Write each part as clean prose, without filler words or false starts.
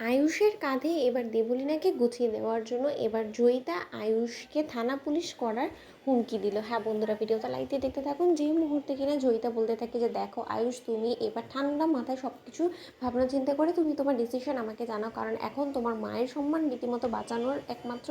আয়ুষের কাঁধে এবার দেবলীনাকে গুছিয়ে দেওয়ার জন্য এবার জয়িতা আয়ুষকে থানা পুলিশ করার হুমকি দিল। হ্যাঁ বন্ধুরা, ভিডিওটা লাইক দিয়ে দেখতে থাকুন। যেই মুহূর্তে কিনা জয়িতা বলতে থাকে যে দেখো আয়ুষ, তুমি এবার ঠান্ডা মাথায় সব কিছু ভাবনা চিন্তা করে তুমি তোমার ডিসিশন আমাকে জানাও, কারণ এখন তোমার মায়ের সম্মান রীতিমতো বাঁচানোর একমাত্র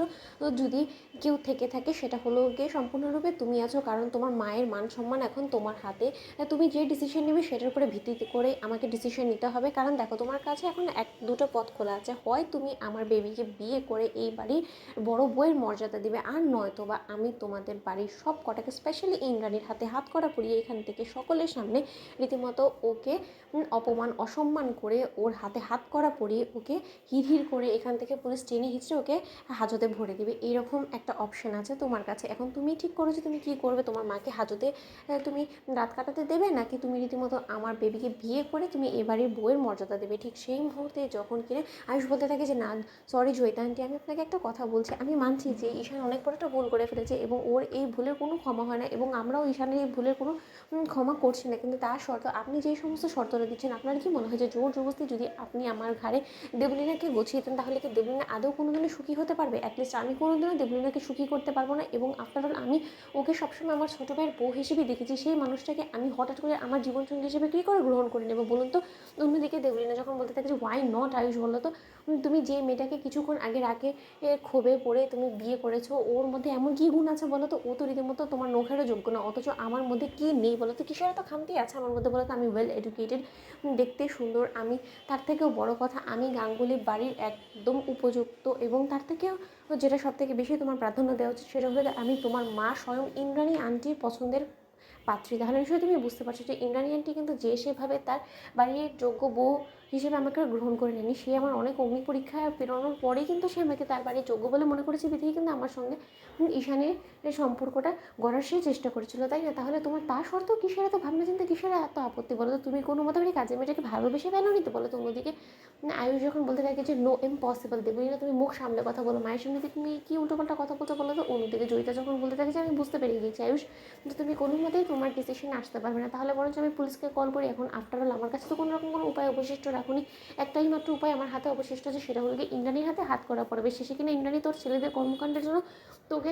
যদি কেউ থেকে থাকে সেটা হলো গিয়ে সম্পূর্ণরূপে তুমি আছো, কারণ তোমার মায়ের মান সম্মান এখন তোমার হাতে। তুমি যে ডিসিশন নেবে সেটার উপরে ভিত্তি করে আমাকে ডিসিশন নিতে হবে, কারণ দেখো তোমার কাছে এখন দুটো পথ খোলা আছে। হয় তুমি আমার বেবিকে বিয়ে করে এই বাড়ির বড় বউয়ের মর্যাদা দিবে, আর নয়তো বা আমি তোমাদের বাড়ির সব কটাকে স্পেশালি ইন্দ্রাণীর হাতে হাত করা পরিয়ে এখান থেকে সকলের সামনে রীতিমতো ওকে অপমান অসম্মান করে ওর হাতে হাত করা পরিয়ে ওকে হিড় করে এখান থেকে পুলিশ টেনে হিচড়ে ওকে হাজতে ভরে দিবে। এইরকম একটা অপশন আছে তোমার কাছে। এখন তুমি ঠিক করো যে তুমি কী করবে। তোমার মাকে হাজতে তুমি রাত কাটাতে দেবে, নাকি তুমি রীতিমতো আমার বেবিকে বিয়ে করে তুমি এবারের বউয়ের মর্যাদা দেবে। ঠিক সেই মুহূর্তে যখন কিনা আয়ুষ বলতে থাকে যে না সরি জয়িতা আন্টি, আমি আপনাকে একটা কথা বলছি, আমি মানছি যে ঈশান অনেক বড় একটা ভুল করে ফেলেছে এবং ওর এই ভুলের কোনো ক্ষমা হয় না, এবং আমরাও ঈশানের এই ভুলের কোনো ক্ষমা করছি না, কিন্তু তার শর্ত আপনি যেই সমস্ত শর্তটা দিচ্ছেন, আপনার কি মনে হয় যে জোর জবরদস্তি যদি আপনি আমার ঘাড়ে দেবলীনাকে গছিয়ে দেন তাহলে কি দেবলীনা আদৌ কোনোদিনও সুখী হতে পারবে? অ্যাটলিস্ট আমি কোনোদিনও দেবলীনাকে সুখী করতে পারবো না। এবং আফটার অল আমি ওকে সবসময় আমার ছোটো ভাইয়ের বউ হিসেবে দেখেছি, সেই মানুষটাকে আমি হঠাৎ করে আমার জীবনসঙ্গী হিসেবে কী করে গ্রহণ করে নেবো বলুন তো? অন্যদিকে দেবলীনা যখন বলতে থাকে যে ওয়াই নট আয়ুষ, বলো তো তুমি যে মেয়েটাকে কিছুক্ষণ আগে রাগে ক্ষোভে পড়ে তুমি বিয়ে করেছো, ওর মধ্যে এমন কী গুণ আছে বলো তো? ও তো রীতিমতো তোমার নখেরও যোগ্য না, অথচ আমার মধ্যে কী নেই বলো তো? কিসের এত খামতি আছে আমার মধ্যে বলো তো? আমি ওয়েল এডুকেটেড, দেখতে সুন্দর, আমি তার থেকেও বড় কথা আমি গাঙ্গুলি বাড়ির একদম উপযুক্ত, এবং তার থেকেও যেটা সব থেকে বেশি তোমার প্রাধান্য দেওয়া উচিত সেটা হলো আমি তোমার মা স্বয়ং ইন্দ্রাণী আন্টির পছন্দের পাত্রী। তাহলে নিশ্চয়ই তুমি বুঝতে পারছো যে ইন্দ্রাণী আন্টি কিন্তু যে সেভাবে তার বাড়ির যোগ্য বউ হিসেবে আমাকে গ্রহণ করে নেয়নি। সে আমার অনেক অগ্নি পরীক্ষায় পেরোনোর পরেই কিন্তু সে আমাকে তার বাড়ির যোগ্য বলে মনে করেছে, বিধেই কিন্তু আমার সঙ্গে ঈশানের সম্পর্কটা গড়ার সে চেষ্টা করেছিল, তাই না? তাহলে তোমার তা সত্ত্বেও কিসের এত ভাবনা চিন্তা, কিসের এত আপত্তি বলো তো? তুমি কোনো মতো করে কাজের মেয়েটাকে ভালোবেসে পেলো নি তো বলো তো? অন্যদিকে আয়ুষ যখন বলতে থাকে যে নো ইম্পসিবল দেবই না, তুমি মুখ সামলে কথা বলো, মায়ের সামনে তুমি কি উল্টোপাল্টা কথা বলতে বলো তো? অন্যদিকে জয়িতা যখন বলতে থাকে যে আমি বুঝতে পেরে গিয়েছি আয়ুষ যে তুমি কোনো মতেই তোমার ডিসিশনে আসতে পারবে না, তাহলে বরঞ্চ আমি পুলিশকে কল করি। এখন আফটার অল আমার কাছে তো কোনো রকম কোনো উপায় অবশিষ্ট রাখুনি, একটাই মাত্র উপায় আমার হাতে অবশিষ্ট আছে, সেটা হলো গিয়ে ইন্দ্রাণীর হাতে হাত করা পড়বে। শেষে কিনা ইন্দ্রাণী তোর ছেলেদের কর্মকাণ্ডের জন্য তোকে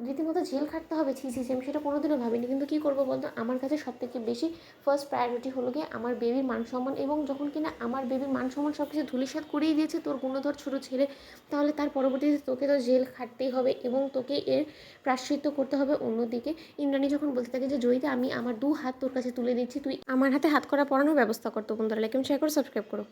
রীতিমতো জেল খাটতে হবে। ছি আমি সেটা কোনোদিনও ভাবিনি, কিন্তু কী করবো বলতো? আমার কাছে সব থেকে বেশি ফার্স্ট প্রায়োরিটি হলো গিয়ে আমার বেবির মান সম্মান, এবং যখন কিনা আমার বেবির মান সম্মান সব কিছু ধূলিসাৎ করেই দিয়েছে তোর গুণধর ছোটো ছেলে, তাহলে তার পরবর্তীতে তোকে তো জেল খাটতেই হবে এবং তোকে এর প্রায়শ্চিত্ত করতে হবে। অন্যদিকে ইন্দ্রাণী যখন বলতে থাকে যে জয়িতা আমি আমার 2 হাত তোর কাছে তুলে দিচ্ছি, তুই আমার হাতে হাত করা পরানোর ব্যবস্থা করতো। বন্ধুরা লাইক এবং শেয়ার করে সাবস্ক্রাইব করো।